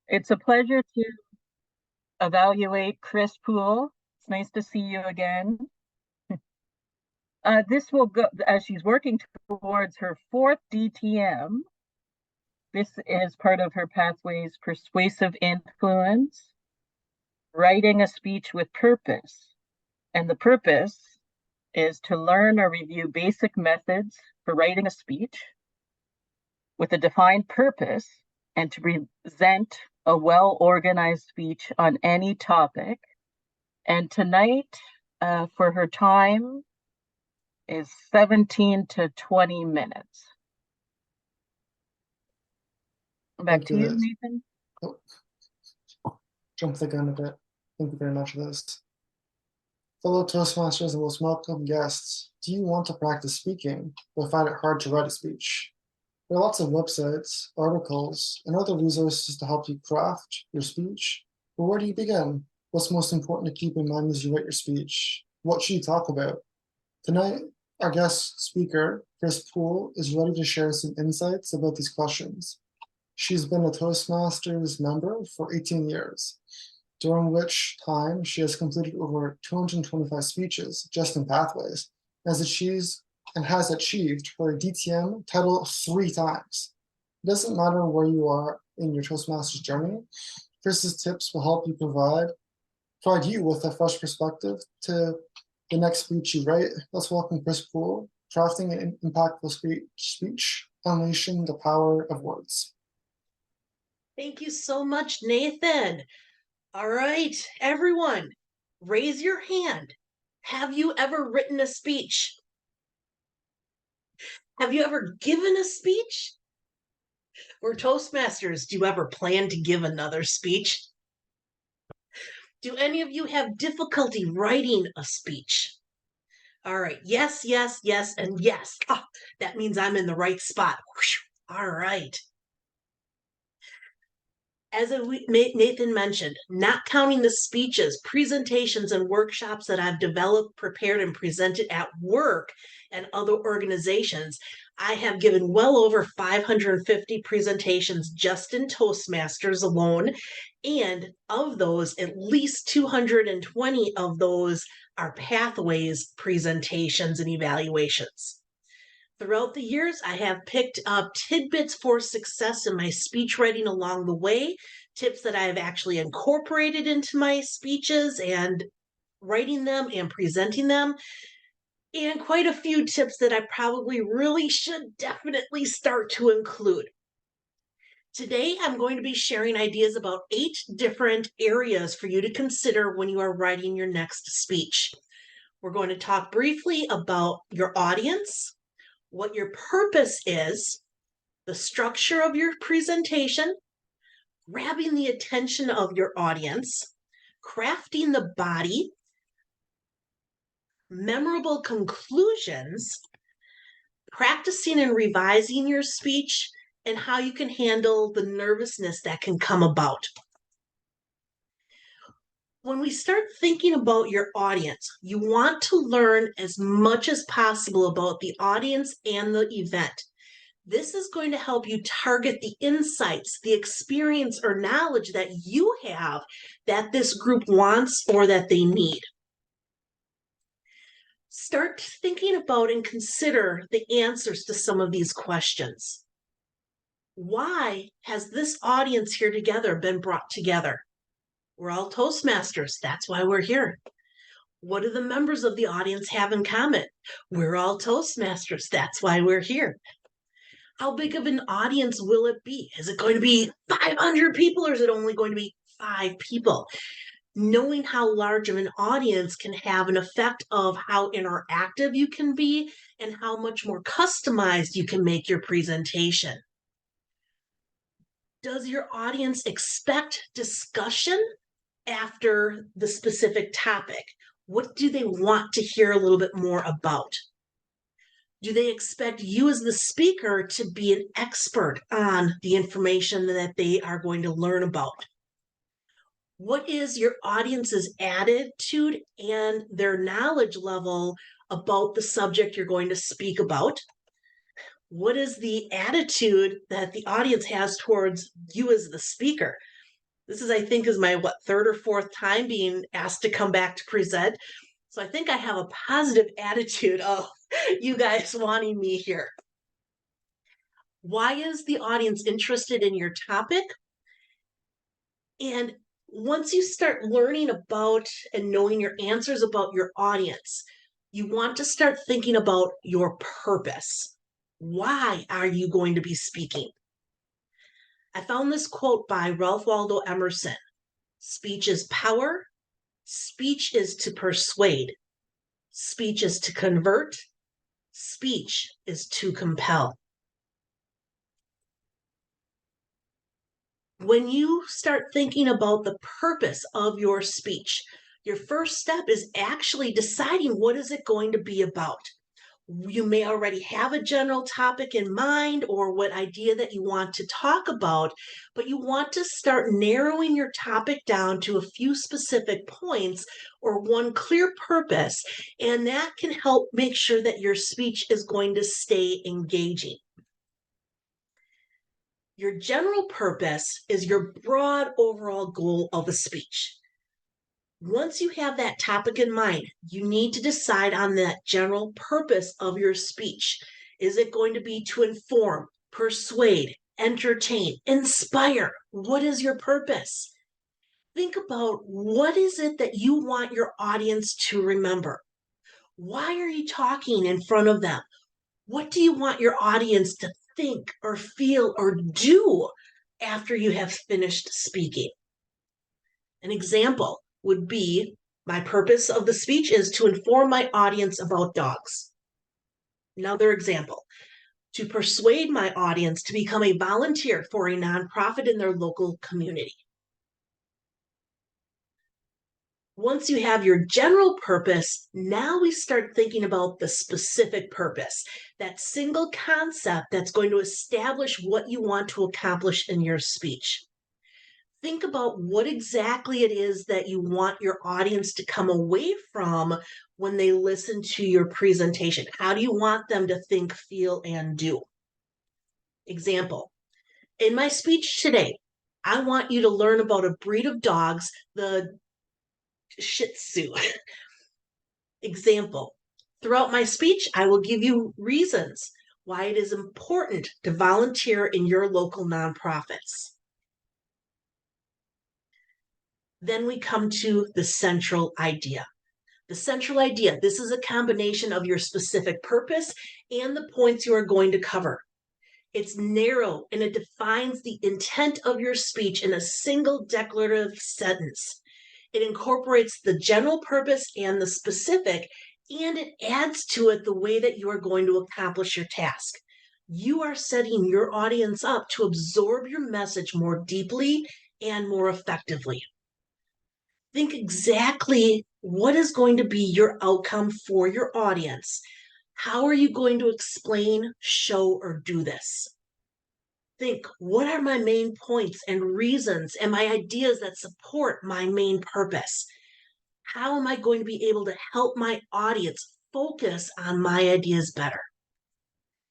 It's a pleasure to evaluate Kris Poole. It's nice to see you again. This will go as she's working towards her fourth DTM. This is part of her pathways persuasive influence, writing a speech with purpose. And the purpose is to learn or review basic methods for writing a speech with a defined purpose and to present a well-organized speech on any topic. And tonight, for her time, is 17 to 20 minutes. Back Thank to you, you, Liz. Nathan. Oh, jump the gun a bit. Thank you very much, Liz. Fellow Toastmasters and most welcome guests, do you want to practice speaking but find it hard to write a speech? There are lots of websites, articles, and other resources to help you craft your speech. But where do you begin? What's most important to keep in mind as you write your speech? What should you talk about? Tonight, our guest speaker, Kris Poole, is ready to share some insights about these questions. She's been a Toastmasters member for 18 years, during which time she has completed over 225 speeches just in Pathways, and has achieved her DTM title 3 times. It doesn't matter where you are in your Toastmasters journey, Kris's tips will help you provide you with a fresh perspective to the next speech you write. Let's welcome Kris Poole, crafting an impactful speech, unleashing the power of words. Thank you so much, Nathan. All right, everyone, raise your hand. Have you ever written a speech? Have you ever given a speech? We're Toastmasters. Do you ever plan to give another speech? Do any of you have difficulty writing a speech? All right, yes, yes, yes, and yes. That means I'm in the right spot. All right. As Nathan mentioned, not counting the speeches, presentations, and workshops that I've developed, prepared, and presented at work and other organizations, I have given well over 550 presentations just in Toastmasters alone. And of those, at least 220 of those are Pathways presentations and evaluations. Throughout the years, I have picked up tidbits for success in my speech writing along the way, tips that I have actually incorporated into my speeches and writing them and presenting them, and quite a few tips that I probably really should definitely start to include. Today, I'm going to be sharing ideas about 8 different areas for you to consider when you are writing your next speech. We're going to talk briefly about your audience, what your purpose is, the structure of your presentation, grabbing the attention of your audience, crafting the body, memorable conclusions, practicing and revising your speech, and how you can handle the nervousness that can come about. When we start thinking about your audience, you want to learn as much as possible about the audience and the event. This is going to help you target the insights, the experience or knowledge that you have that this group wants or that they need. Start thinking about and consider the answers to some of these questions. Why has this audience here together been brought together? We're all Toastmasters. That's why we're here. What do the members of the audience have in common? We're all Toastmasters. That's why we're here. How big of an audience will it be? Is it going to be 500 people or is it only going to be 5 people? Knowing how large of an audience can have an effect of how interactive you can be and how much more customized you can make your presentation. Does your audience expect discussion after the specific topic? What do they want to hear a little bit more about? Do they expect you as the speaker to be an expert on the information that they are going to learn about? What is your audience's attitude and their knowledge level about the subject you're going to speak about? What is the attitude that the audience has towards you as the speaker? This is, I think, is my third or fourth time being asked to come back to present. So I think I have a positive attitude of you guys wanting me here. Why is the audience interested in your topic? And once you start learning about and knowing your answers about your audience, you want to start thinking about your purpose. Why are you going to be speaking? I found this quote by Ralph Waldo Emerson. Speech is power. Speech is to persuade. Speech is to convert. Speech is to compel. When you start thinking about the purpose of your speech, your first step is actually deciding what is it going to be about. You may already have a general topic in mind or what idea that you want to talk about, but you want to start narrowing your topic down to a few specific points or one clear purpose, and that can help make sure that your speech is going to stay engaging. Your general purpose is your broad overall goal of a speech. Once you have that topic in mind, you need to decide on that general purpose of your speech. Is it going to be to inform, persuade, entertain, inspire? What is your purpose? Think about what is it that you want your audience to remember? Why are you talking in front of them? What do you want your audience to think or feel or do after you have finished speaking? An example would be, my purpose of the speech is to inform my audience about dogs. Another example, to persuade my audience to become a volunteer for a nonprofit in their local community. Once you have your general purpose, now we start thinking about the specific purpose, that single concept that's going to establish what you want to accomplish in your speech. Think about what exactly it is that you want your audience to come away from when they listen to your presentation. How do you want them to think, feel, and do? Example, in my speech today, I want you to learn about a breed of dogs, the Shih Tzu. Example, throughout my speech, I will give you reasons why it is important to volunteer in your local nonprofits. Then we come to the central idea. The central idea, this is a combination of your specific purpose and the points you are going to cover. It's narrow and it defines the intent of your speech in a single declarative sentence. It incorporates the general purpose and the specific, and it adds to it the way that you are going to accomplish your task. You are setting your audience up to absorb your message more deeply and more effectively. Think exactly what is going to be your outcome for your audience. How are you going to explain, show, or do this? Think, what are my main points and reasons and my ideas that support my main purpose? How am I going to be able to help my audience focus on my ideas better?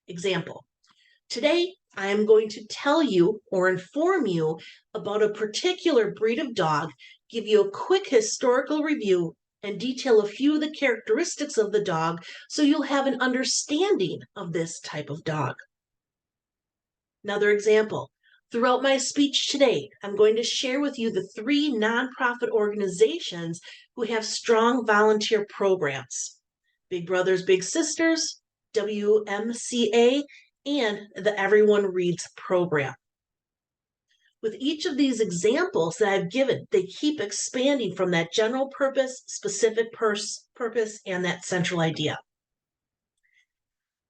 Example, today I am going to tell you or inform you about a particular breed of dog, give you a quick historical review, and detail a few of the characteristics of the dog so you'll have an understanding of this type of dog. Another example, throughout my speech today, I'm going to share with you the 3 nonprofit organizations who have strong volunteer programs: Big Brothers Big Sisters, WMCA, and the Everyone Reads program. With each of these examples that I've given, they keep expanding from that general purpose, specific purpose, and that central idea.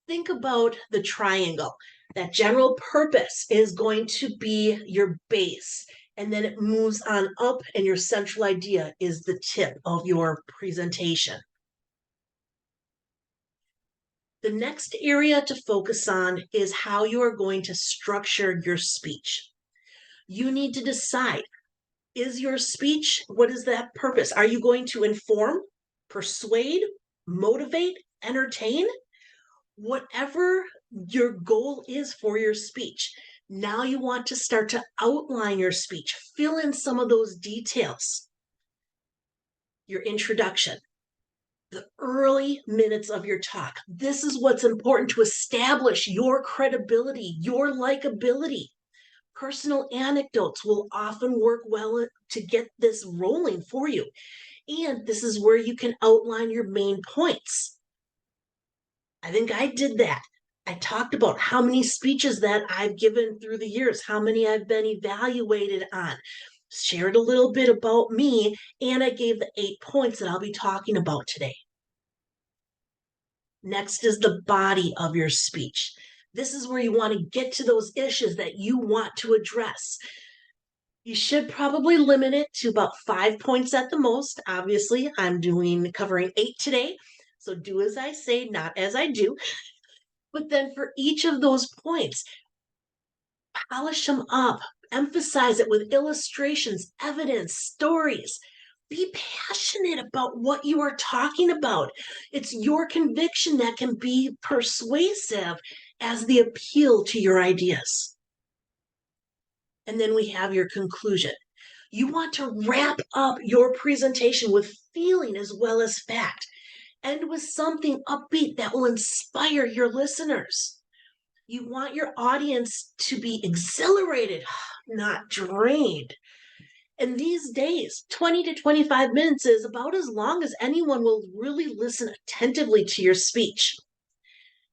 Think about the triangle. That general purpose is going to be your base, and then it moves on up, and your central idea is the tip of your presentation. The next area to focus on is how you are going to structure your speech. You need to decide, is your speech, what is that purpose? Are you going to inform, persuade, motivate, entertain? Whatever your goal is for your speech, Now you want to start to outline your speech, fill in some of those details. Your introduction, the early minutes of your talk. This is what's important to establish your credibility, your likability. Personal anecdotes will often work well to get this rolling for you. And this is where you can outline your main points. I think I did that. I talked about how many speeches that I've given through the years, how many I've been evaluated on, shared a little bit about me, and I gave the 8 points that I'll be talking about today. Next is the body of your speech. This is where you want to get to those issues that you want to address. You should probably limit it to about 5 points at the most. Obviously, I'm covering 8 today. So do as I say, not as I do. But then for each of those points, polish them up, emphasize it with illustrations, evidence, stories. Be passionate about what you are talking about. It's your conviction that can be persuasive as the appeal to your ideas. And then we have your conclusion. You want to wrap up your presentation with feeling as well as fact. End with something upbeat that will inspire your listeners. You want your audience to be exhilarated, not drained. And these days, 20 to 25 minutes is about as long as anyone will really listen attentively to your speech.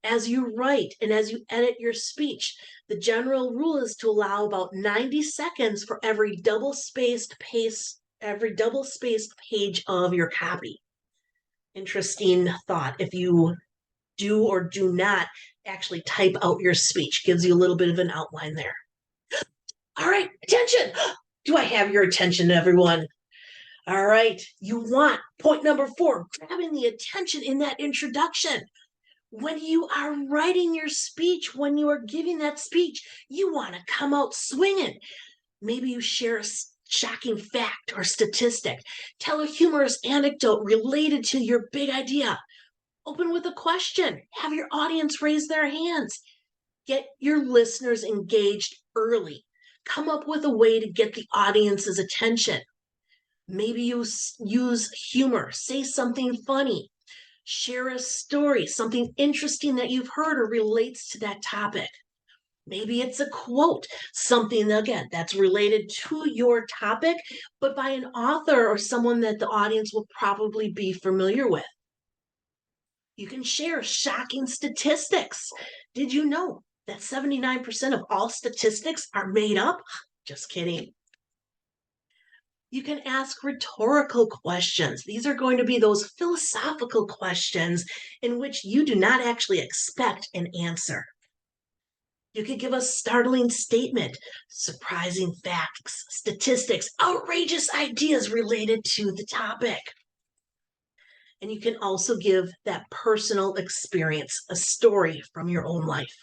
As you write and as you edit your speech, the general rule is to allow about 90 seconds for every double-spaced page of your copy. Interesting thought. If you do or do not actually type out your speech, gives you a little bit of an outline there. All right, attention. Do I have your attention, everyone? All right, you want point number 4, grabbing the attention in that introduction. When you are writing your speech, when you are giving that speech, you want to come out swinging. Maybe you share a shocking fact or statistic. Tell a humorous anecdote related to your big idea. Open with a question. Have your audience raise their hands. Get your listeners engaged early. Come up with a way to get the audience's attention. Maybe you use humor. Say something funny. Share a story, something interesting that you've heard or relates to that topic. Maybe it's a quote, something, again, that's related to your topic, but by an author or someone that the audience will probably be familiar with. You can share shocking statistics. Did you know that 79% of all statistics are made up? Just kidding. You can ask rhetorical questions. These are going to be those philosophical questions in which you do not actually expect an answer. You could give a startling statement, surprising facts, statistics, outrageous ideas related to the topic. And you can also give that personal experience, a story from your own life.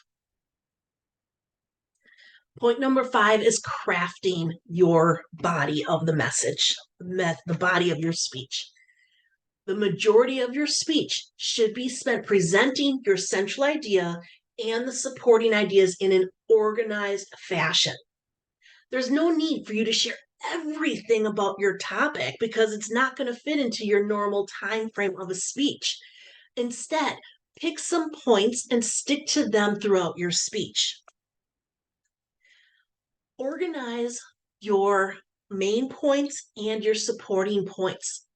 Point number 5 is crafting your body of the message, the body of your speech. The majority of your speech should be spent presenting your central idea and the supporting ideas in an organized fashion. There's no need for you to share everything about your topic because it's not going to fit into your normal time frame of a speech. Instead, pick some points and stick to them throughout your speech. Organize your main points and your supporting points.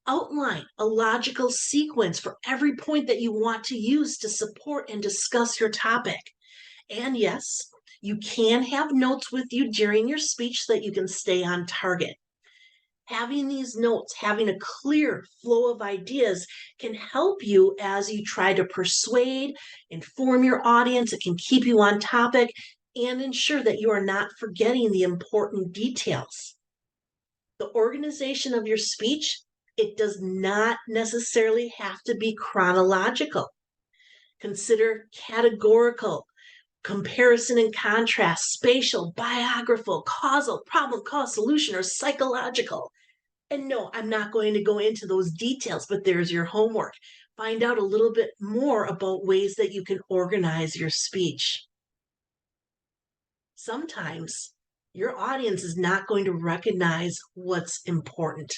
Outline a logical sequence for every point that you want to use to support and discuss your topic. And yes, you can have notes with you during your speech so that you can stay on target. Having these notes, having a clear flow of ideas can help you as you try to persuade, inform your audience. It can keep you on topic and ensure that you are not forgetting the important details. The organization of your speech, it does not necessarily have to be chronological. Consider categorical, comparison and contrast, spatial, biographical, causal, problem, cause, solution, or psychological. And no, I'm not going to go into those details, but there's your homework. Find out a little bit more about ways that you can organize your speech. Sometimes your audience is not going to recognize what's important.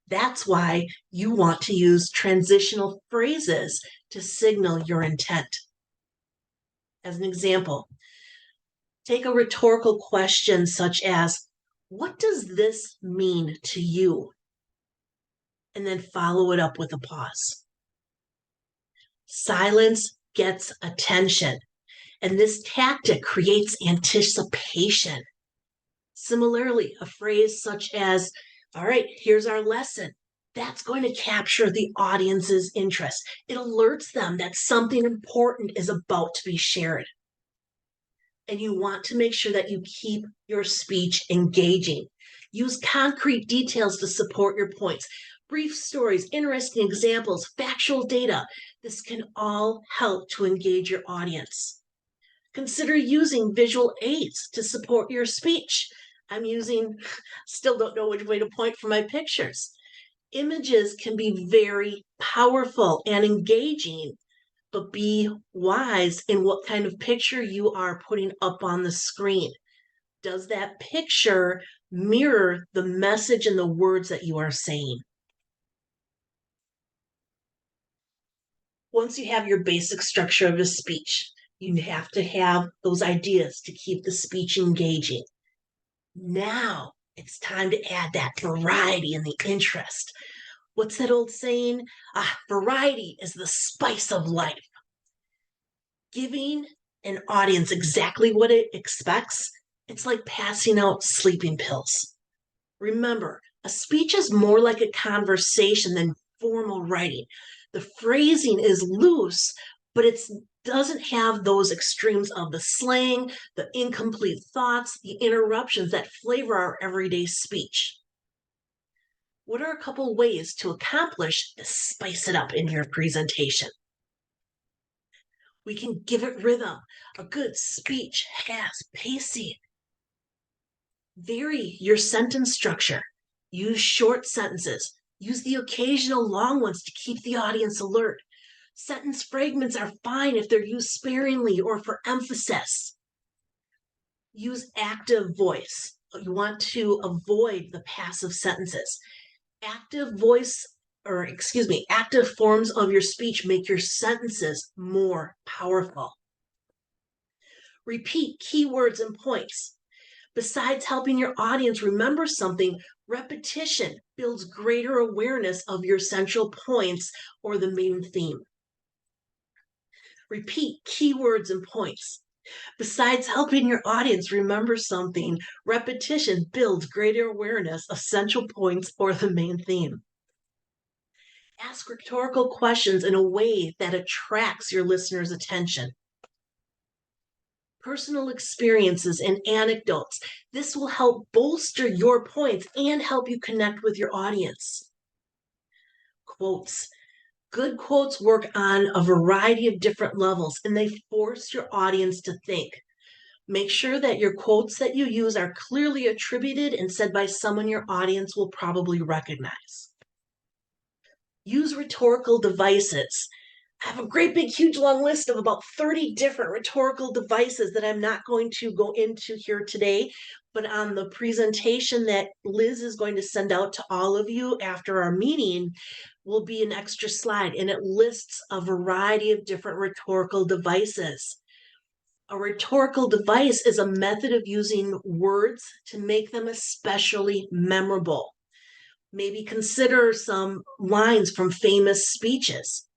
That's why you want to use transitional phrases to signal your intent. As an example, take a rhetorical question such as, "What does this mean to you?" And then follow it up with a pause. Silence gets attention, and this tactic creates anticipation. Similarly, a phrase such as, "All right, here's our lesson," that's going to capture the audience's interest. It alerts them that something important is about to be shared. And you want to make sure that you keep your speech engaging. Use concrete details to support your points. Brief stories, interesting examples, factual data. This can all help to engage your audience. Consider using visual aids to support your speech. Still don't know which way to point for my pictures. Images can be very powerful and engaging, but be wise in what kind of picture you are putting up on the screen. Does that picture mirror the message and the words that you are saying? Once you have your basic structure of a speech, you have to have those ideas to keep the speech engaging. Now it's time to add that variety and the interest. What's that old saying? Variety is the spice of life. Giving an audience exactly what it expects, it's like passing out sleeping pills. Remember, a speech is more like a conversation than formal writing. The phrasing is loose, but it doesn't have those extremes of the slang, the incomplete thoughts, the interruptions that flavor our everyday speech. What are a couple ways to accomplish this, spice it up in your presentation? We can give it rhythm. A good speech has pacing. Vary your sentence structure. Use short sentences. Use the occasional long ones to keep the audience alert. Sentence fragments are fine if they're used sparingly or for emphasis. Use active voice. You want to avoid the passive sentences. Active forms of your speech make your sentences more powerful. Repeat keywords and points. Besides helping your audience remember something, repetition builds greater awareness of your central points or the main theme. Repeat keywords and points. Besides helping your audience remember something, repetition builds greater awareness of central points or the main theme. Ask rhetorical questions in a way that attracts your listener's attention. Personal experiences and anecdotes. This will help bolster your points and help you connect with your audience. Quotes. Good quotes work on a variety of different levels, and they force your audience to think. Make sure that your quotes that you use are clearly attributed and said by someone your audience will probably recognize. Use rhetorical devices. I have a great big huge long list of about 30 different rhetorical devices that I'm not going to go into here today, but on the presentation that Liz is going to send out to all of you after our meeting will be an extra slide, and it lists a variety of different rhetorical devices. A rhetorical device is a method of using words to make them especially memorable. Maybe consider some lines from famous speeches.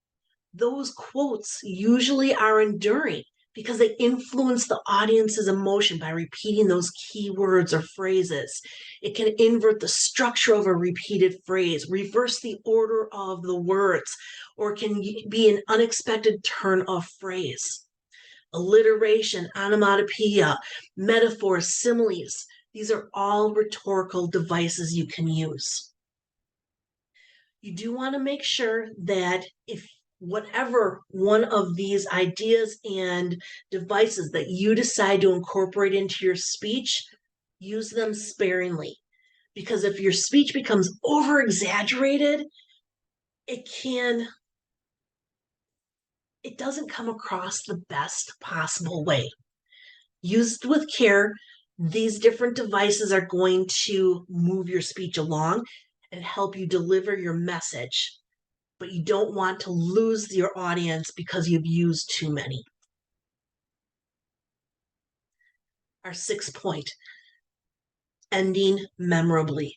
Those quotes usually are enduring because they influence the audience's emotion by repeating those key words or phrases. It can invert the structure of a repeated phrase, reverse the order of the words, or can be an unexpected turn of phrase. Alliteration, onomatopoeia, metaphors, similes, these are all rhetorical devices you can use. You do want to make sure that if whatever one of these ideas and devices that you decide to incorporate into your speech, use them sparingly. Because if your speech becomes over exaggerated, it doesn't come across the best possible way. Used with care, these different devices are going to move your speech along and help you deliver your message. But you don't want to lose your audience because you've used too many. Our 6th point, ending memorably.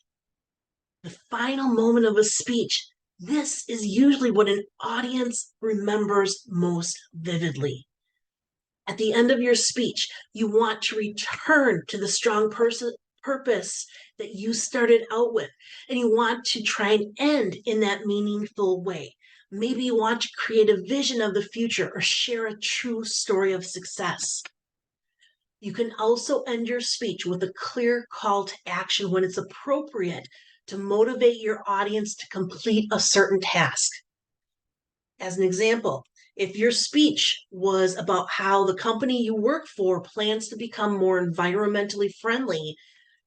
The final moment of a speech. This is usually what an audience remembers most vividly. At the end of your speech, you want to return to the strong purpose that you started out with, and you want to try and end in that meaningful way. Maybe you want to create a vision of the future or share a true story of success. You can also end your speech with a clear call to action when it's appropriate to motivate your audience to complete a certain task. As an example, if your speech was about how the company you work for plans to become more environmentally friendly,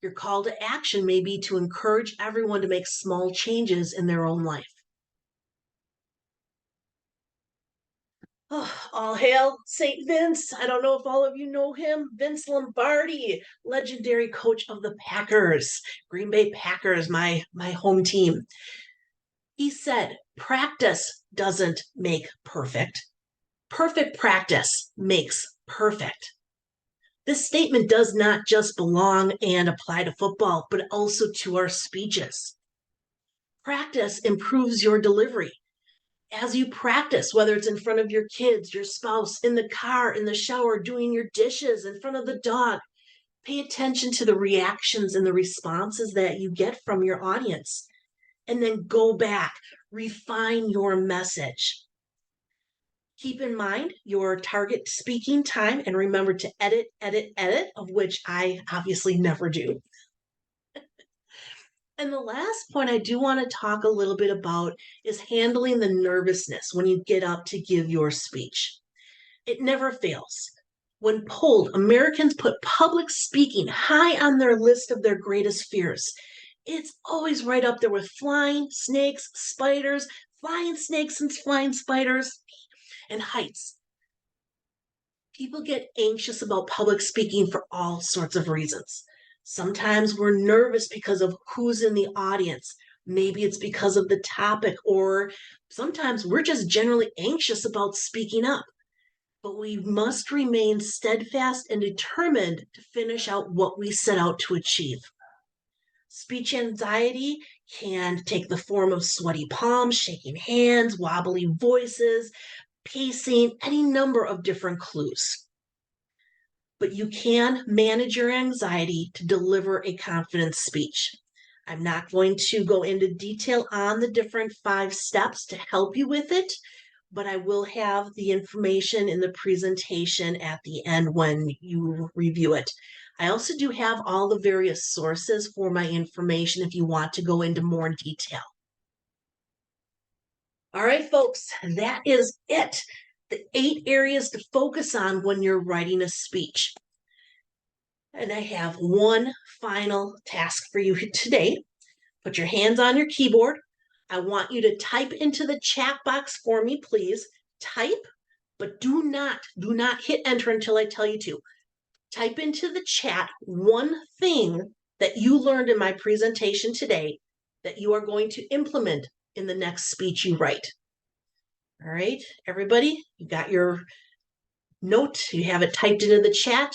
your call to action may be to encourage everyone to make small changes in their own life. Oh, all hail St. Vince. I don't know if all of you know him. Vince Lombardi, legendary coach of the Packers, Green Bay Packers, my home team. He said, practice doesn't make perfect. Perfect practice makes perfect. This statement does not just belong and apply to football, but also to our speeches. Practice improves your delivery. As you practice, whether it's in front of your kids, your spouse, in the car, in the shower, doing your dishes, in front of the dog, pay attention to the reactions and the responses that you get from your audience. And then go back, refine your message. Keep in mind your target speaking time and remember to edit, of which I obviously never do. And the last point I do want to talk a little bit about is handling the nervousness when you get up to give your speech. It never fails. When polled, Americans put public speaking high on their list of their greatest fears. It's always right up there with flying snakes, spiders, flying snakes and flying spiders, and heights. People get anxious about public speaking for all sorts of reasons. Sometimes we're nervous because of who's in the audience. Maybe it's because of the topic, or sometimes we're just generally anxious about speaking up. But we must remain steadfast and determined to finish out what we set out to achieve. Speech anxiety can take the form of sweaty palms, shaking hands, wobbly voices, pacing, any number of different clues. But you can manage your anxiety to deliver a confident speech. I'm not going to go into detail on the different 5 steps to help you with it, but I will have the information in the presentation at the end when you review it. I also do have all the various sources for my information if you want to go into more detail. All right, folks, that is it. The 8 areas to focus on when you're writing a speech. And I have one final task for you today. Put your hands on your keyboard. I want you to type into the chat box for me, please. Type, but do not hit enter until I tell you to. Type into the chat one thing that you learned in my presentation today that you are going to implement in the next speech you write. All right, everybody, you got your note, you have it typed into the chat.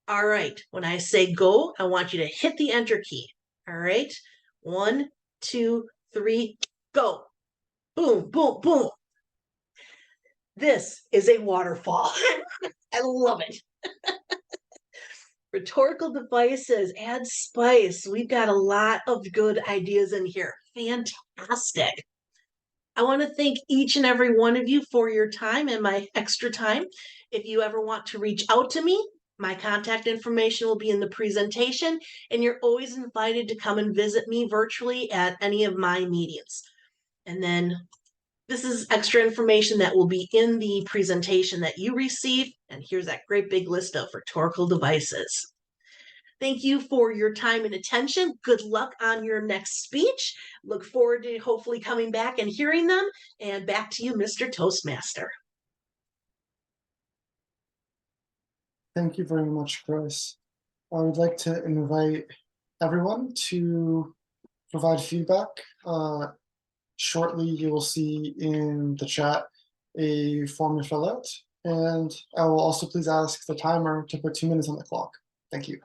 All right, when I say go, I want you to hit the enter key. All right, 1, 2, 3, go. Boom, boom, boom. This is a waterfall. I love it. Rhetorical devices, add spice. We've got a lot of good ideas in here. Fantastic. I want to thank each and every one of you for your time and my extra time. If you ever want to reach out to me, my contact information will be in the presentation, and you're always invited to come and visit me virtually at any of my meetings. And then this is extra information that will be in the presentation that you receive, and here's that great big list of rhetorical devices. Thank you for your time and attention. Good luck on your next speech. Look forward to hopefully coming back and hearing them. And back to you, Mr. Toastmaster. Thank you very much, Kris. I would like to invite everyone to provide feedback. Shortly, you will see in the chat a form to fill out, and I will also please ask the timer to put 2 minutes on the clock. Thank you.